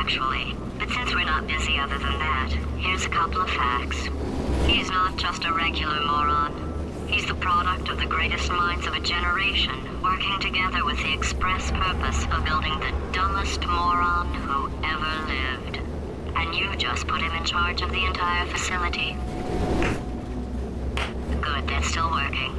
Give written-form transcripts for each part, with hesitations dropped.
actually. But since we're not busy other than that, here's a couple of facts. He's not just a regular moron. He's the product of the greatest minds of a generation, working together with the express purpose of building the dumbest moron who ever lived. And you just put him in charge of the entire facility. Good, that's still working.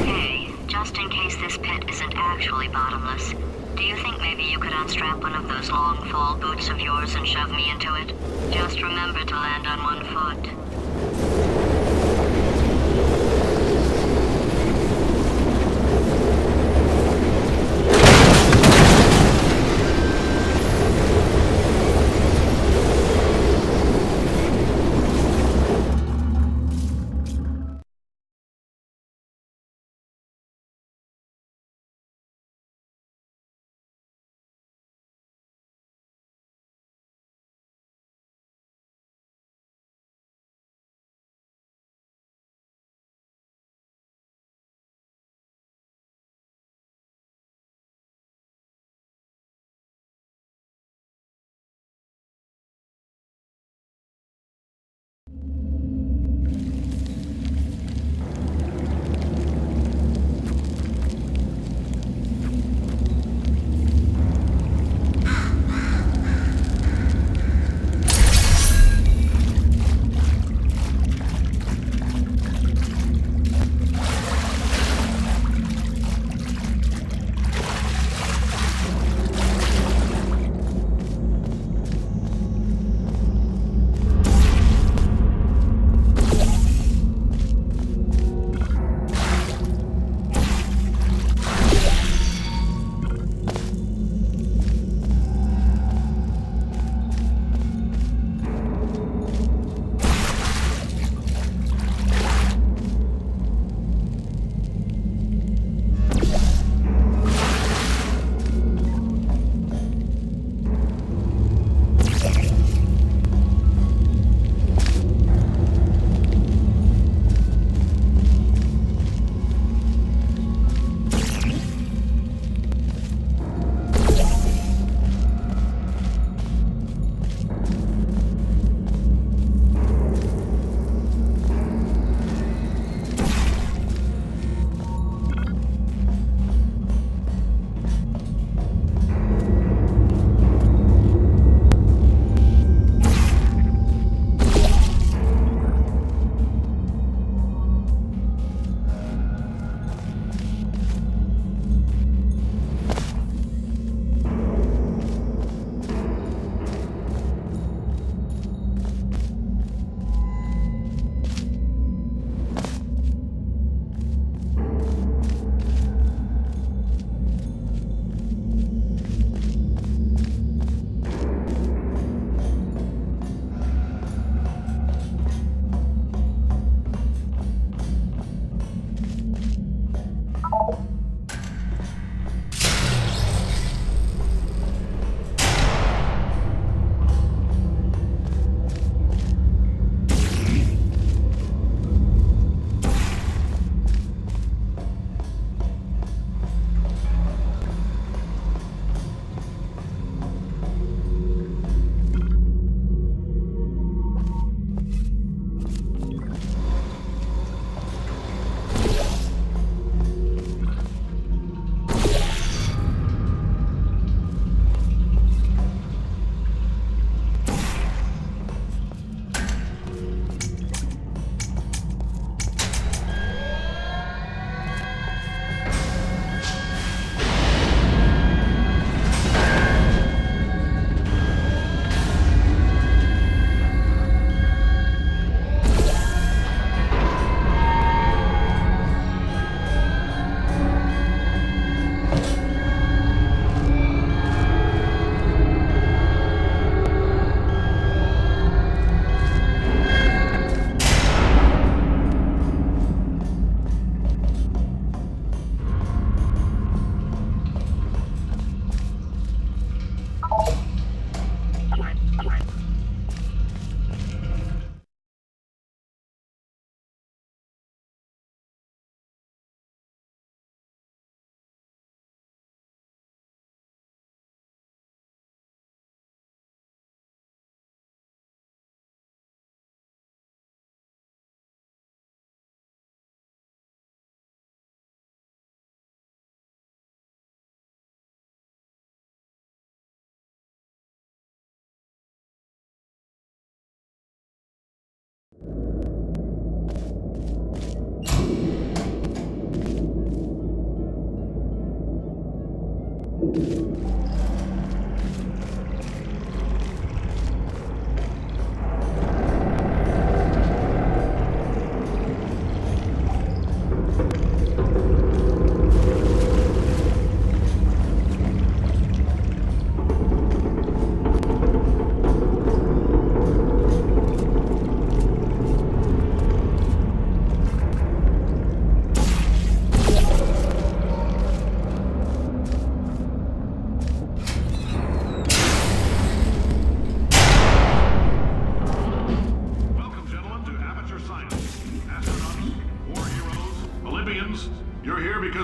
Hey, just in case this pit isn't actually bottomless, do you think maybe you could unstrap one of those long fall boots of yours and shove me into it? Just remember to land on one foot.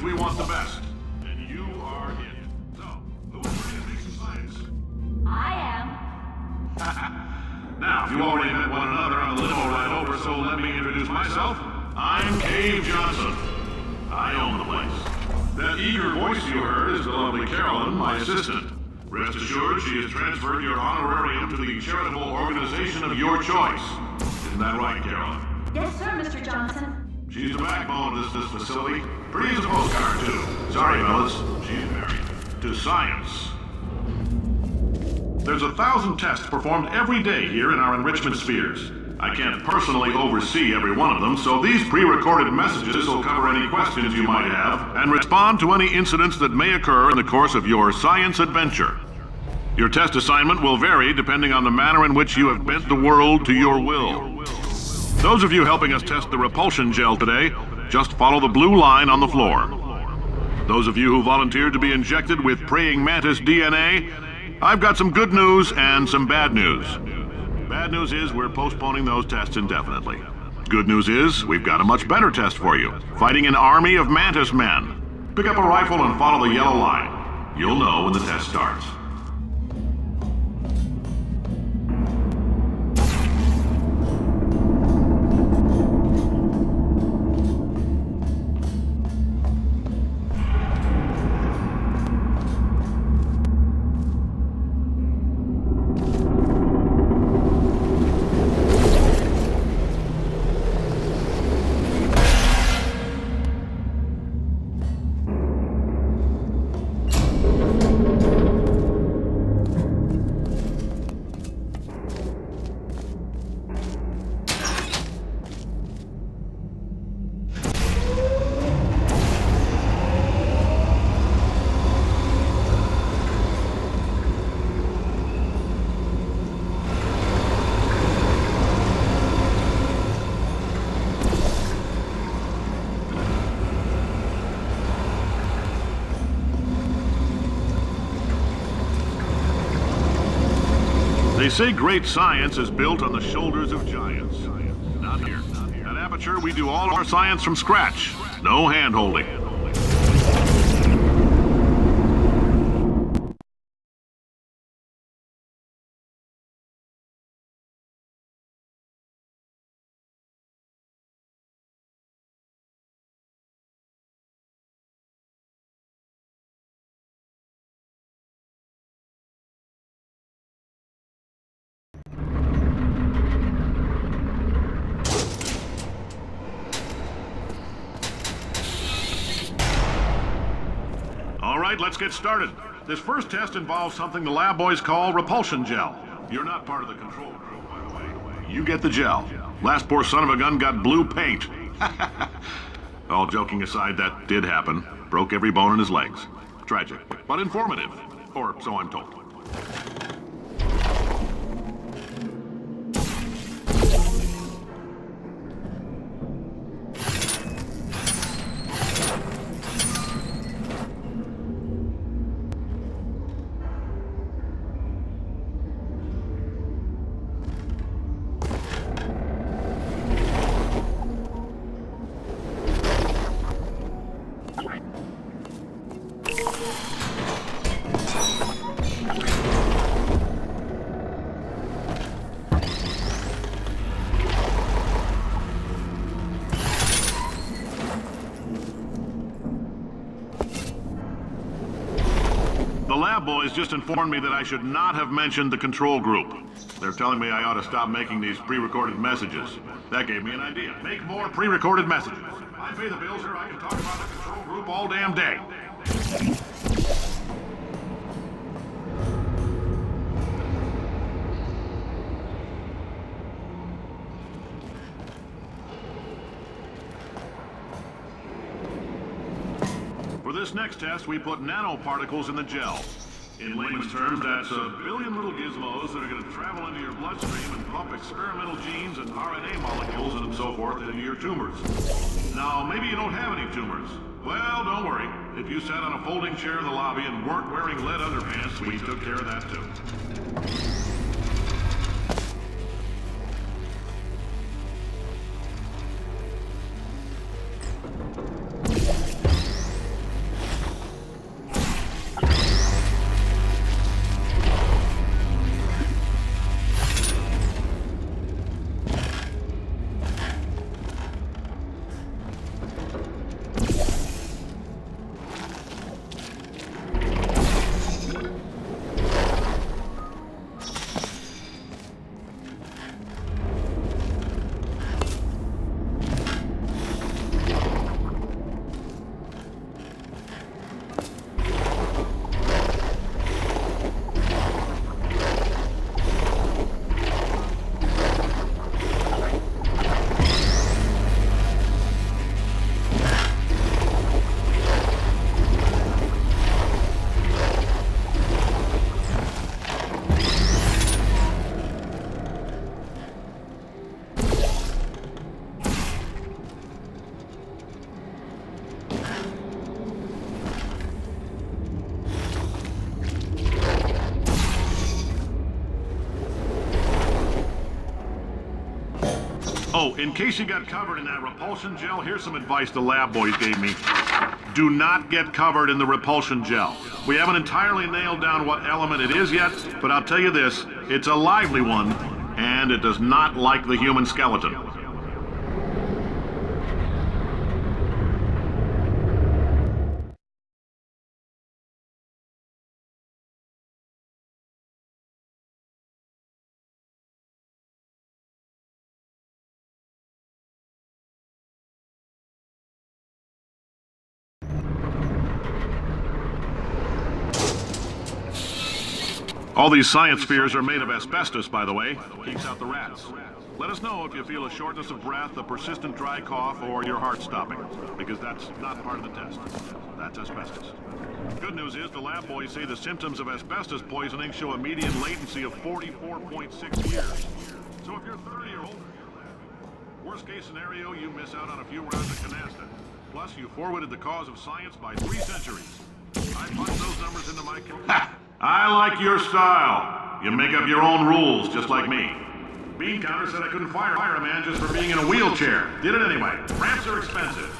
because we want the best. And you are it. So, who's ready to make some science? I am. Now, you already met one another on the limo ride over, so let me introduce myself. I'm Cave Johnson. I own the place. That eager voice you heard is the lovely Carolyn, my assistant. Rest assured, she has transferred your honorarium to the charitable organization of your choice. Isn't that right, Carolyn? Yes, sir, Mr. Johnson. She's the backbone of this facility. Pretty as a postcard, too. Sorry, fellas. She's married. To science. There's 1,000 tests performed every day here in our enrichment spheres. I can't personally oversee every one of them, so these pre-recorded messages will cover any questions you might have and respond to any incidents that may occur in the course of your science adventure. Your test assignment will vary depending on the manner in which you have bent the world to your will. Those of you helping us test the repulsion gel today, just follow the blue line on the floor. Those of you who volunteered to be injected with praying mantis DNA, I've got some good news and some bad news. Bad news is we're postponing those tests indefinitely. Good news is we've got a much better test for you, fighting an army of mantis men. Pick up a rifle and follow the yellow line. You'll know when the test starts. They say great science is built on the shoulders of giants. Not here. At Aperture, we do all our science from scratch. No hand-holding. All right, let's get started. This first test involves something the lab boys call repulsion gel. You're not part of the control group, by the way. You get the gel. Last poor son of a gun got blue paint. All joking aside, that did happen. Broke every bone in his legs. Tragic, but informative. Or so I'm told. The lab boys just informed me that I should not have mentioned the control group. They're telling me I ought to stop making these pre-recorded messages. That gave me an idea. Make more pre-recorded messages. I pay the bills here, I can talk about the control group all damn day. For this next test, we put nanoparticles in the gel. In layman's terms, that's a billion little gizmos that are going to travel into your bloodstream and pump experimental genes and RNA molecules and so forth into your tumors. Now, maybe you don't have any tumors. Well, don't worry. If you sat on a folding chair in the lobby and weren't wearing lead underpants, we took care of that too. Oh, in case you got covered in that repulsion gel, here's some advice the lab boys gave me. Do not get covered in the repulsion gel. We haven't entirely nailed down what element it is yet, but I'll tell you this, it's a lively one, and it does not like the human skeleton. All these science spheres are made of asbestos, by the way. Keeps out the rats. Let us know if you feel a shortness of breath, a persistent dry cough, or your heart stopping, because that's not part of the test. That's asbestos. Good news is the lab boys say the symptoms of asbestos poisoning show a median latency of 44.6 years. So if you're 30 or older, worst case scenario, you miss out on a few rounds of canasta. Plus, you forwarded the cause of science by 3 centuries. I punched those numbers into my... Ha! I like your style. You make up your own rules, just like me. Bean Counter said I couldn't fire a man just for being in a wheelchair. Did it anyway. Ramps are expensive.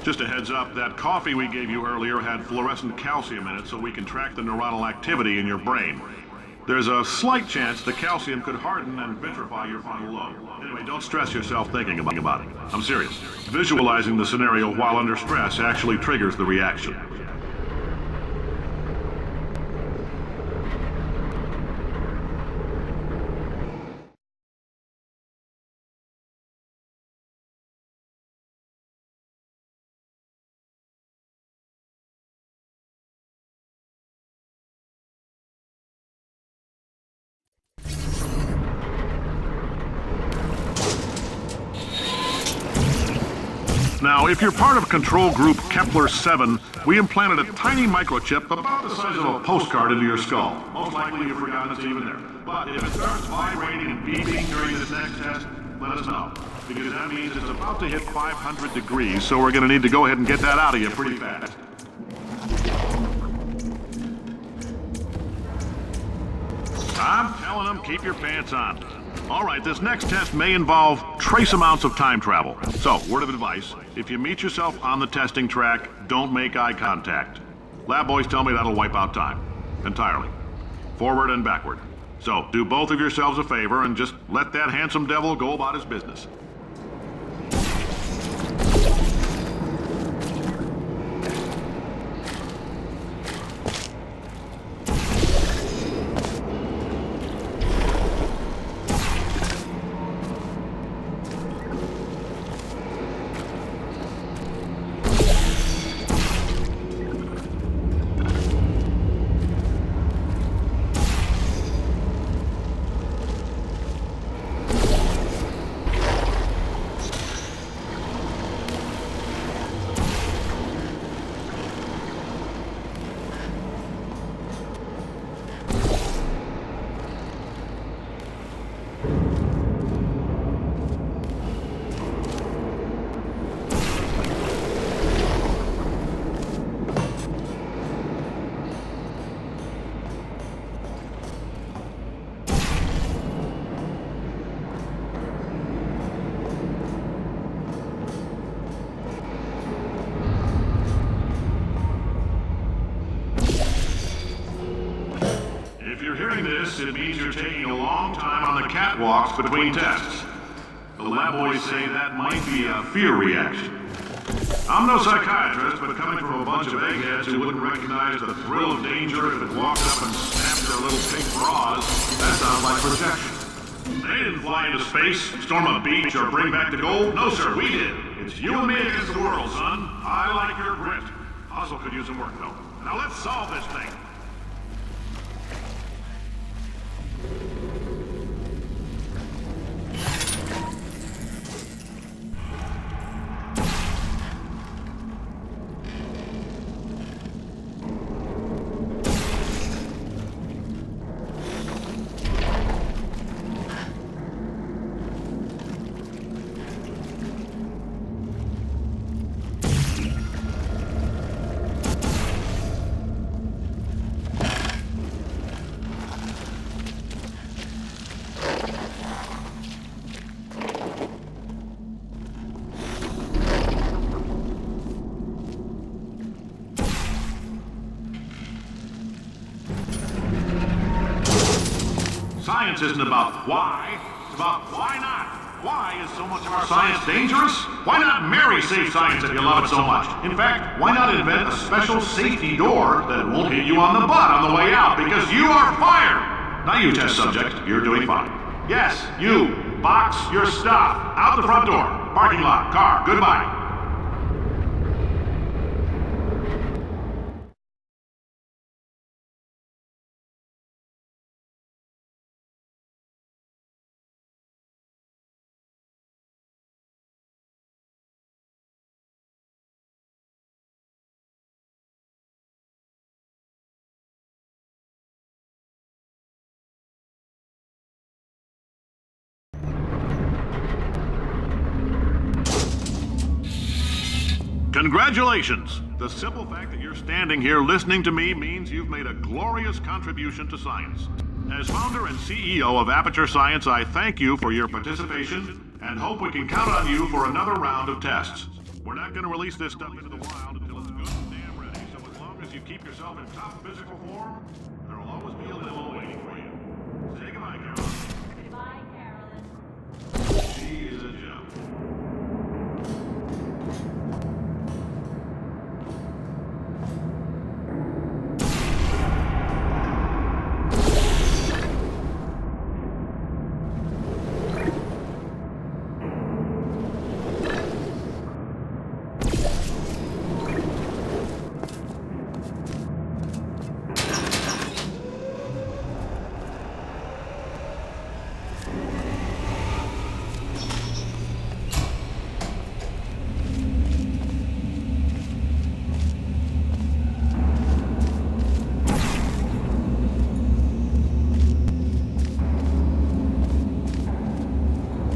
Just a heads up, that coffee we gave you earlier had fluorescent calcium in it so we can track the neuronal activity in your brain. There's a slight chance the calcium could harden and vitrify your frontal lobe. Anyway, don't stress yourself thinking about it. I'm serious. Visualizing the scenario while under stress actually triggers the reaction. Now, if you're part of control group Kepler-7, we implanted a tiny microchip about the size of a postcard into your skull. Most likely you've forgotten it's even there. But if it starts vibrating and beeping during this next test, let us know. Because that means it's about to hit 500 degrees, so we're going to need to go ahead and get that out of you pretty fast. I'm telling them, keep your pants on. All right, this next test may involve trace amounts of time travel. So, word of advice, if you meet yourself on the testing track, don't make eye contact. Lab boys tell me that'll wipe out time. Entirely. Forward and backward. So, do both of yourselves a favor and just let that handsome devil go about his business. this, it means you're taking a long time on the catwalks between tests. The lab boys say that might be a fear reaction. I'm no psychiatrist, but coming from a bunch of eggheads who wouldn't recognize the thrill of danger if it walked up and snapped their little pink bras, that sounds like projection. They didn't fly into space, storm a beach, or bring back the gold. No, sir, we did. It's you and me against the world, son. I like your grit. Oswald could use some work, though. Now let's solve this thing. Science isn't about why, it's about why not. Why is so much of our science dangerous? Why not marry safe science if you love it so much? In fact, why not invent a special safety door that won't hit you on the butt on the way out because you are fired? Now you, test subject, you're doing fine. Yes, you, box your stuff. Out the front door, parking lot, car, goodbye. Congratulations! The simple fact that you're standing here listening to me means you've made a glorious contribution to science. As founder and CEO of Aperture Science, I thank you for your participation and hope we can count on you for another round of tests. We're not going to release this stuff into the wild until it's good and damn ready, so as long as you keep yourself in top physical form, there will always be a limo waiting for you. Say goodbye, Carolyn. Goodbye, Carolyn. She is a gem.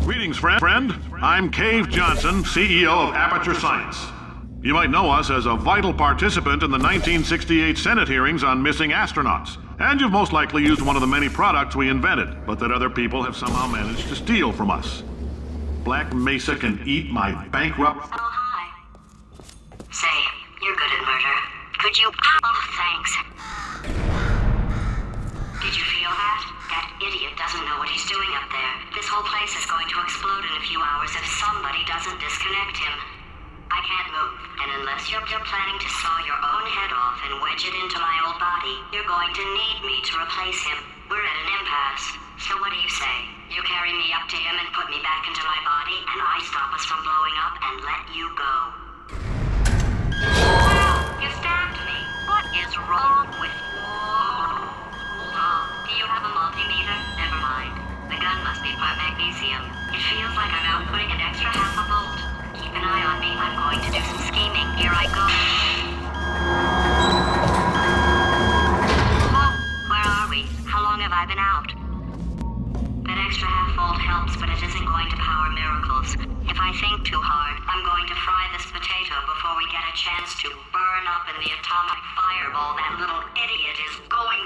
Greetings, friend. I'm Cave Johnson, CEO of Aperture Science. You might know us as a vital participant in the 1968 Senate hearings on missing astronauts. And you've most likely used one of the many products we invented, but that other people have somehow managed to steal from us. Black Mesa can eat my bankrupt... Oh, hi. Say, you're good at murder. Could you... Oh, thanks. Did you feel that? That idiot doesn't know what he's doing up there. This whole place is going to explode in a few hours if somebody doesn't disconnect him. I can't move, and unless you're planning to saw your own head off and wedge it into my old body, you're going to need me to replace him. We're at an impasse. So what do you say? You carry me up to him and put me back into my body, and I stop us from blowing up and let you go. You stabbed me. What is wrong with you? Hold on. Do you have a multimeter? Never mind. The gun must be part magnesium. It feels like I'm outputting an extra half a volt. Keep an eye on me. I'm going to do some scheming. Here I go. Whoa, where are we? How long have I been out? That extra half volt helps, but it isn't going to power miracles. If I think too hard, I'm going to fry this potato before we get a chance to burn up in the atomic fireball that little idiot is going...